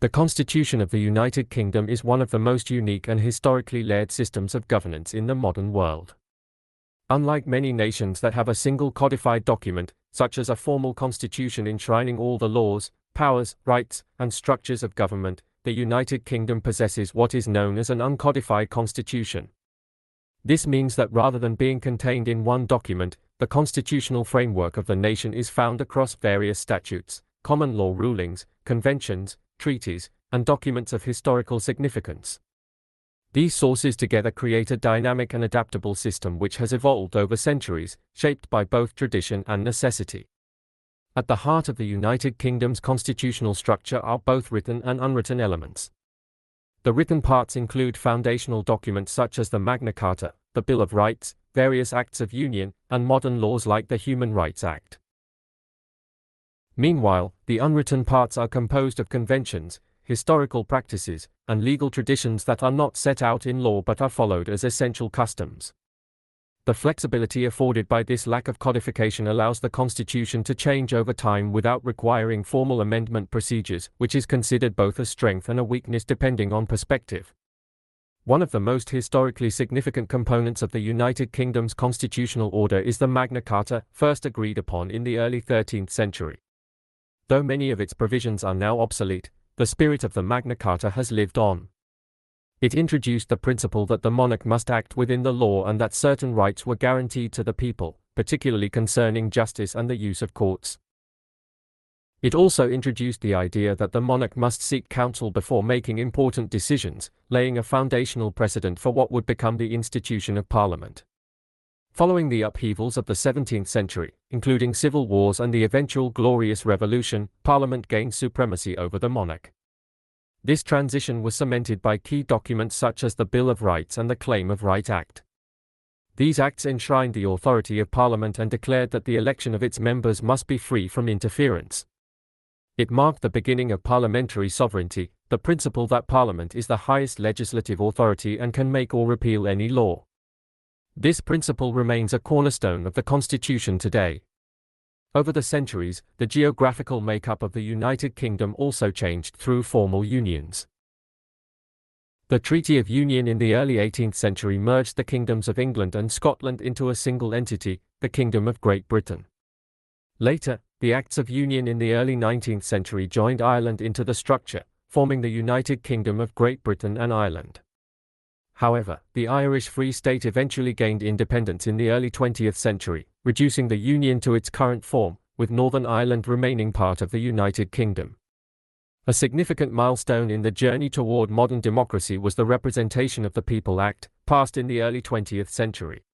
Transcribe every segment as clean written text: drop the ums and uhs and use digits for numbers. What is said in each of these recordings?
The Constitution of the United Kingdom is one of the most unique and historically layered systems of governance in the modern world. Unlike many nations that have a single codified document, such as a formal constitution enshrining all the laws, powers, rights, and structures of government, the United Kingdom possesses what is known as an uncodified constitution. This means that rather than being contained in one document, the constitutional framework of the nation is found across various statutes, common law rulings, conventions, treaties, and documents of historical significance. These sources together create a dynamic and adaptable system which has evolved over centuries, shaped by both tradition and necessity. At the heart of the United Kingdom's constitutional structure are both written and unwritten elements. The written parts include foundational documents such as the Magna Carta, the Bill of Rights, various acts of union, and modern laws like the Human Rights Act. Meanwhile, the unwritten parts are composed of conventions, historical practices, and legal traditions that are not set out in law but are followed as essential customs. The flexibility afforded by this lack of codification allows the Constitution to change over time without requiring formal amendment procedures, which is considered both a strength and a weakness depending on perspective. One of the most historically significant components of the United Kingdom's constitutional order is the Magna Carta, first agreed upon in the early 13th century. Though many of its provisions are now obsolete, the spirit of the Magna Carta has lived on. It introduced the principle that the monarch must act within the law and that certain rights were guaranteed to the people, particularly concerning justice and the use of courts. It also introduced the idea that the monarch must seek counsel before making important decisions, laying a foundational precedent for what would become the institution of Parliament. Following the upheavals of the 17th century, including civil wars and the eventual Glorious Revolution, Parliament gained supremacy over the monarch. This transition was cemented by key documents such as the Bill of Rights and the Claim of Right Act. These acts enshrined the authority of Parliament and declared that the election of its members must be free from interference. It marked the beginning of parliamentary sovereignty, the principle that Parliament is the highest legislative authority and can make or repeal any law. This principle remains a cornerstone of the Constitution today. Over the centuries, the geographical makeup of the United Kingdom also changed through formal unions. The Treaty of Union in the early 18th century merged the kingdoms of England and Scotland into a single entity, the Kingdom of Great Britain. Later, the Acts of Union in the early 19th century joined Ireland into the structure, forming the United Kingdom of Great Britain and Ireland. However, the Irish Free State eventually gained independence in the early 20th century, reducing the Union to its current form, with Northern Ireland remaining part of the United Kingdom. A significant milestone in the journey toward modern democracy was the Representation of the People Act, passed in the early 20th century.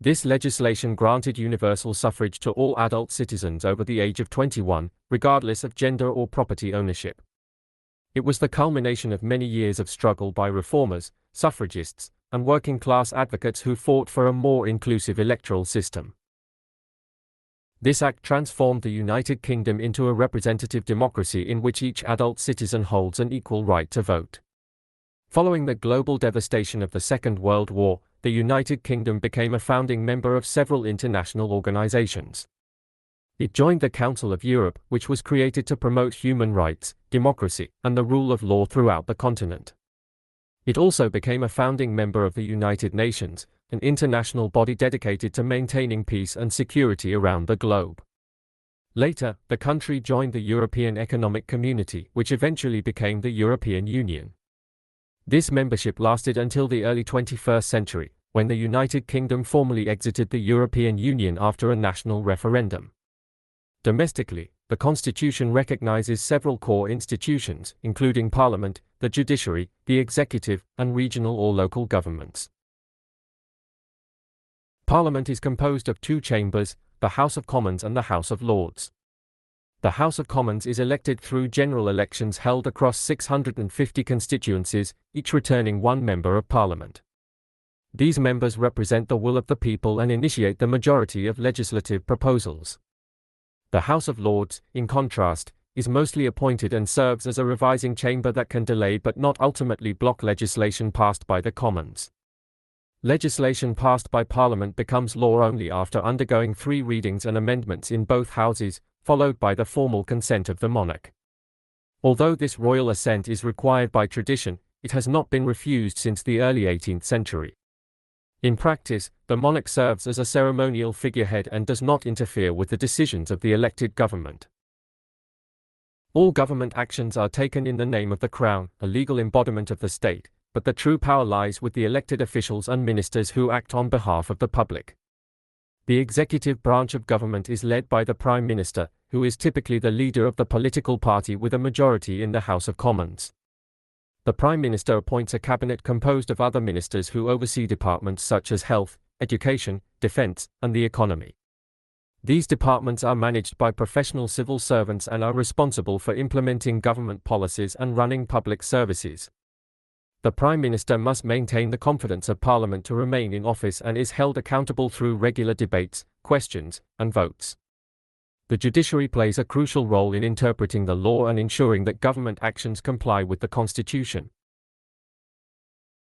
This legislation granted universal suffrage to all adult citizens over the age of 21, regardless of gender or property ownership. It was the culmination of many years of struggle by reformers, suffragists, and working-class advocates who fought for a more inclusive electoral system. This act transformed the United Kingdom into a representative democracy in which each adult citizen holds an equal right to vote. Following the global devastation of the Second World War, the United Kingdom became a founding member of several international organizations. It joined the Council of Europe, which was created to promote human rights, democracy, and the rule of law throughout the continent. It also became a founding member of the United Nations, an international body dedicated to maintaining peace and security around the globe. Later, the country joined the European Economic Community, which eventually became the European Union. This membership lasted until the early 21st century, when the United Kingdom formally exited the European Union after a national referendum. Domestically, the Constitution recognizes several core institutions, including Parliament, the judiciary, the executive, and regional or local governments. Parliament is composed of two chambers, the House of Commons and the House of Lords. The House of Commons is elected through general elections held across 650 constituencies, each returning one member of Parliament. These members represent the will of the people and initiate the majority of legislative proposals. The House of Lords, in contrast, is mostly appointed and serves as a revising chamber that can delay but not ultimately block legislation passed by the Commons. Legislation passed by Parliament becomes law only after undergoing 3 readings and amendments in both houses, followed by the formal consent of the monarch. Although this royal assent is required by tradition, it has not been refused since the early 18th century. In practice, the monarch serves as a ceremonial figurehead and does not interfere with the decisions of the elected government. All government actions are taken in the name of the Crown, a legal embodiment of the state, but the true power lies with the elected officials and ministers who act on behalf of the public. The executive branch of government is led by the Prime Minister, who is typically the leader of the political party with a majority in the House of Commons. The Prime Minister appoints a cabinet composed of other ministers who oversee departments such as health, education, defense, and the economy. These departments are managed by professional civil servants and are responsible for implementing government policies and running public services. The Prime Minister must maintain the confidence of Parliament to remain in office and is held accountable through regular debates, questions, and votes. The judiciary plays a crucial role in interpreting the law and ensuring that government actions comply with the Constitution.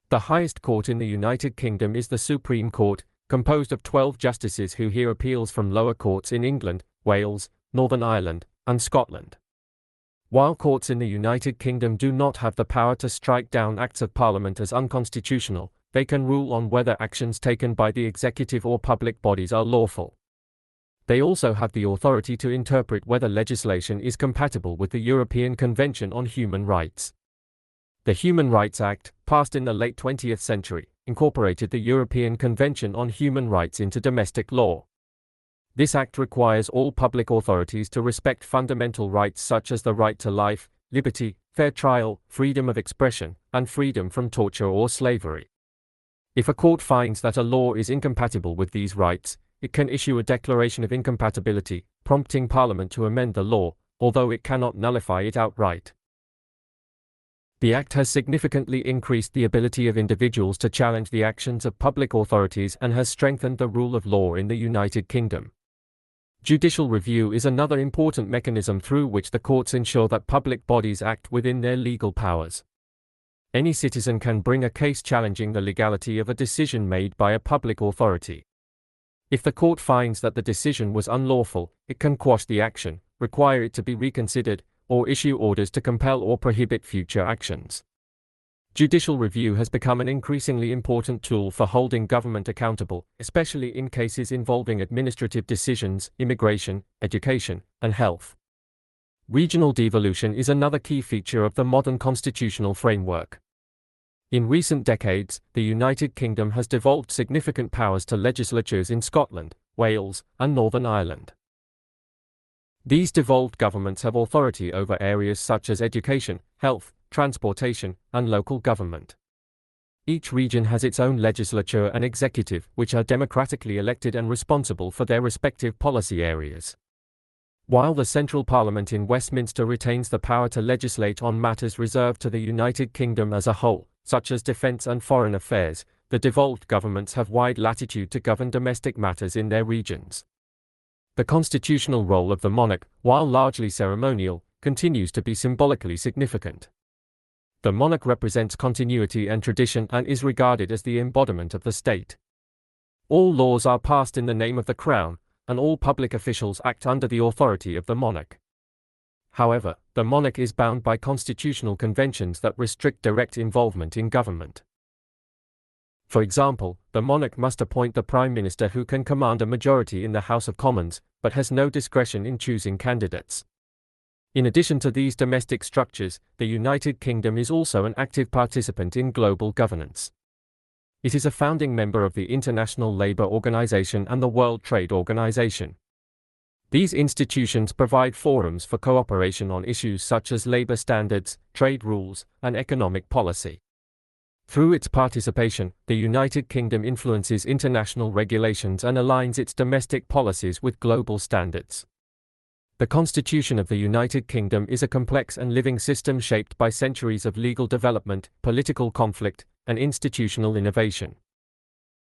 The highest court in the United Kingdom is the Supreme Court, composed of 12 justices who hear appeals from lower courts in England, Wales, Northern Ireland, and Scotland. While courts in the United Kingdom do not have the power to strike down acts of Parliament as unconstitutional, they can rule on whether actions taken by the executive or public bodies are lawful. They also have the authority to interpret whether legislation is compatible with the European Convention on Human Rights. The Human Rights Act, passed in the late 20th century, incorporated the European Convention on Human Rights into domestic law. This act requires all public authorities to respect fundamental rights such as the right to life, liberty, fair trial, freedom of expression, and freedom from torture or slavery. If a court finds that a law is incompatible with these rights, it can issue a declaration of incompatibility, prompting Parliament to amend the law, although it cannot nullify it outright. The Act has significantly increased the ability of individuals to challenge the actions of public authorities and has strengthened the rule of law in the United Kingdom. Judicial review is another important mechanism through which the courts ensure that public bodies act within their legal powers. Any citizen can bring a case challenging the legality of a decision made by a public authority. If the court finds that the decision was unlawful, it can quash the action, require it to be reconsidered, or issue orders to compel or prohibit future actions. Judicial review has become an increasingly important tool for holding government accountable, especially in cases involving administrative decisions, immigration, education, and health. Regional devolution is another key feature of the modern constitutional framework. In recent decades, the United Kingdom has devolved significant powers to legislatures in Scotland, Wales, and Northern Ireland. These devolved governments have authority over areas such as education, health, transportation, and local government. Each region has its own legislature and executive, which are democratically elected and responsible for their respective policy areas. While the central parliament in Westminster retains the power to legislate on matters reserved to the United Kingdom as a whole, such as defense and foreign affairs, the devolved governments have wide latitude to govern domestic matters in their regions. The constitutional role of the monarch, while largely ceremonial, continues to be symbolically significant. The monarch represents continuity and tradition and is regarded as the embodiment of the state. All laws are passed in the name of the Crown, and all public officials act under the authority of the monarch. However, the monarch is bound by constitutional conventions that restrict direct involvement in government. For example, the monarch must appoint the Prime Minister, who can command a majority in the House of Commons, but has no discretion in choosing candidates. In addition to these domestic structures, the United Kingdom is also an active participant in global governance. It is a founding member of the International Labour Organization and the World Trade Organization. These institutions provide forums for cooperation on issues such as labor standards, trade rules, and economic policy. Through its participation, the United Kingdom influences international regulations and aligns its domestic policies with global standards. The Constitution of the United Kingdom is a complex and living system shaped by centuries of legal development, political conflict, and institutional innovation.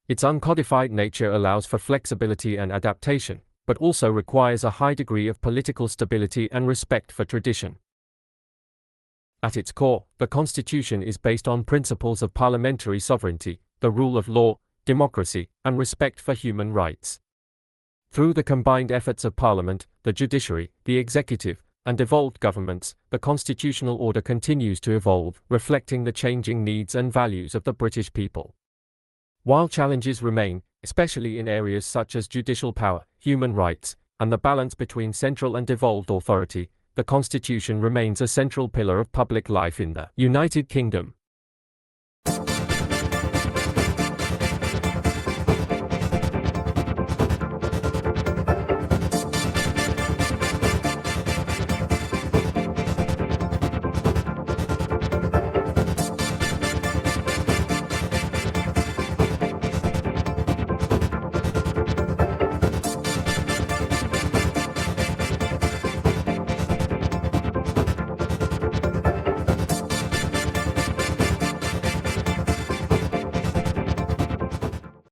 Its uncodified nature allows for flexibility and adaptation, but also requires a high degree of political stability and respect for tradition. At its core, the Constitution is based on principles of parliamentary sovereignty, the rule of law, democracy, and respect for human rights. Through the combined efforts of Parliament, the judiciary, the executive, and devolved governments, the constitutional order continues to evolve, reflecting the changing needs and values of the British people. While challenges remain, especially in areas such as judicial power, human rights, and the balance between central and devolved authority, the Constitution remains a central pillar of public life in the United Kingdom.